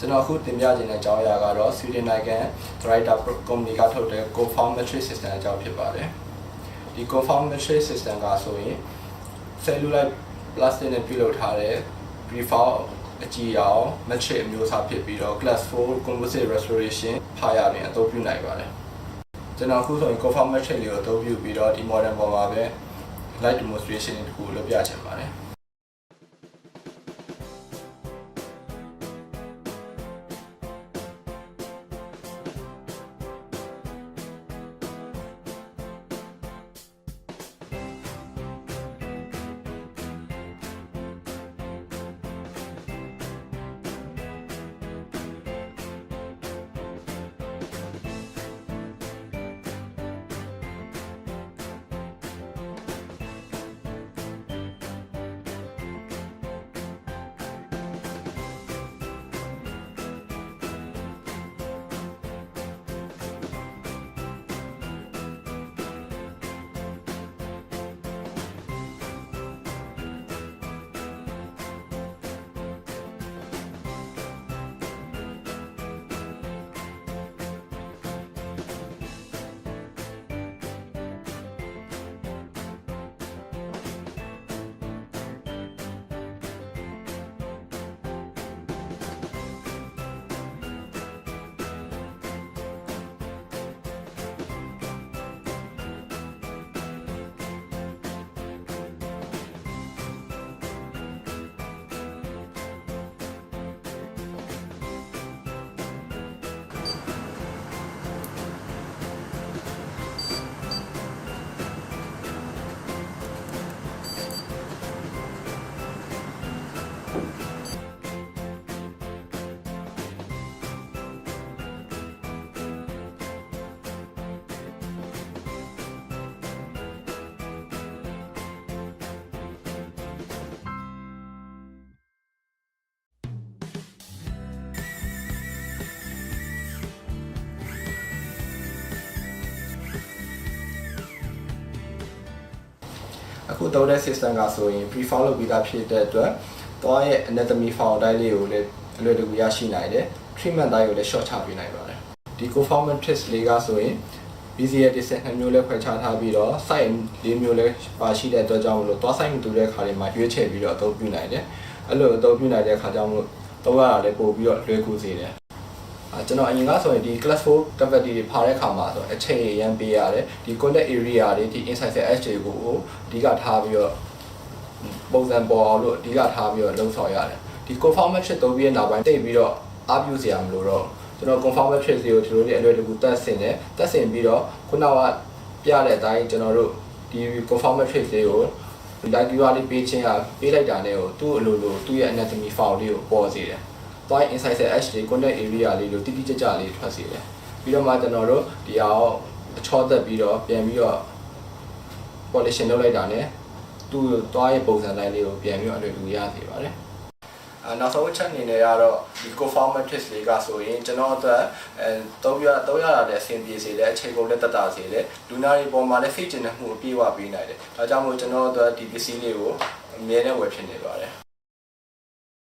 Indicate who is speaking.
Speaker 1: ကျွန်တော်အခုတင်ပြခြင်းတဲ့အကြောင်းအရာကတော့ Sweden နိုင်ငံ DIRECTA company ကထုတ်တဲ့ CoForm Matrices system အကြောင်းဖြစ်ပါတယ်ဒီ CoForm Matrices system ကဆိုရင် Celluloid plastic နဲ့ပြုလုပ်ထားတဲ့ preform အကြည့်အောင် matrix အမျိုးအစားဖြစ်ပြီးတော့ class 4 composite restoration ဖားရရင်အသုံးပြုနိုင်ပါတယ်ကျွန်တော်အခုဆိုရင် CoForm matrix လေးကိုအသုံးပြုပြီးတော့ဒီ model ပေါ်မှာပဲ light demonstration တစ်ခုလုပ်ပြချင်ပါတယ်အခုသုံးတဲ့ system ကဆိုရင် preform လုပ်ပြီးသားဖြစ်တဲ့အတွက်သွားရဲ့ anatomy file တိုင်းလေးကိုလည်းအလွယ်တကူရရှိနိုင်တယ် treatment တိုင်းကိုလည်း short ချပေးနိုင်ပါတယ်ဒီ CoForm matrix လေးကဆိုရင် BCL design 2မျိုးလည်းခွဲခြားထားပြီးတော့ size 4မျိုးလည်းပါရှိတဲ့အတွက်ကြောင့်မလို့သွား size မတူတဲ့ခါတွေမှာရွေးချယ်ပြီးတော့အသုံးပြုနိုင်တယ်အဲ့လိုအသုံးပြုနိုင်တဲ့ခါကြောင့်မလို့သုံးရတာလည်းပို့ပြီးတော့လွယ်ကူစေတယ်ကျွန်တော်အရင်ကဆိုရင်ဒီ class 4 cavity တွေဖားတဲ့ခါမှာဆိုအချိန်ရမ်းပေးရတယ်ဒီ contact area တွေဒီ inside cell edge တွေကိုအဓိကထားပြီးတော့ပုံစံပေါ်အောင်လို့အဓိကထားပြီးတော့လုပ်ဆောင်ရတယ်ဒီ CoForm matrix သုံးပြီးတဲ့နောက်ပိုင်းတိတ်ပြီးတော့အားပြုစရာမလိုတော့ကျွန်တော် CoForm matrix တွေကိုဒီလိုလေးအလွယ်တကူတက်ဆင်တယ်တက်ဆင်ပြီးတော့ခုနကပြတဲ့အတိုင်းကျွန်တော်တို့ဒီ CoForm matrix တွေကိုဒီ light viewer လေးပေးခြင်းပေးလိုက်တာနဲ့ကိုသူ့အလိုလိုသူ့ရဲ့ anatomy file လေးကိုပေါ်စေတယ်သွား inside cell edge တွေ contact area လေးလို့တိတိကျကျလေးထွက်စေတယ်ပြီးတော့မှကျွန်တော်တို့ဒီအောင်အချောသက်ပြီးတော့ပြန်ပြီးတော့ polishing လုပ်လိုက်တာ ਨੇ သူ့သွားရဲ့ပုံစံတိုင်းလေးကိုပြန်ပြီးတော့အလွယ်တကူရစေပါတယ်နောက်ဆုံးချက်အနေနဲ့ကတော့ဒီ CoForm matrix လေးကဆိုရင်ကျွန်တော်အတွက်သုံးရတာလည်းအဆင်ပြေစေတယ်အချိန်ကုန်လည်းတက်တာစေတယ်လူနာတွေပေါ်မှာလည်းစိတ်ကျဉ်မှုအပြည့်အဝပေးနိုင်တယ်ဒါကြောင့်မို့ကျွန်တော်အတွက်ဒီပစ္စည်းလေးကိုအမြဲတမ်းဝယ်ဖြစ်နေပါတယ်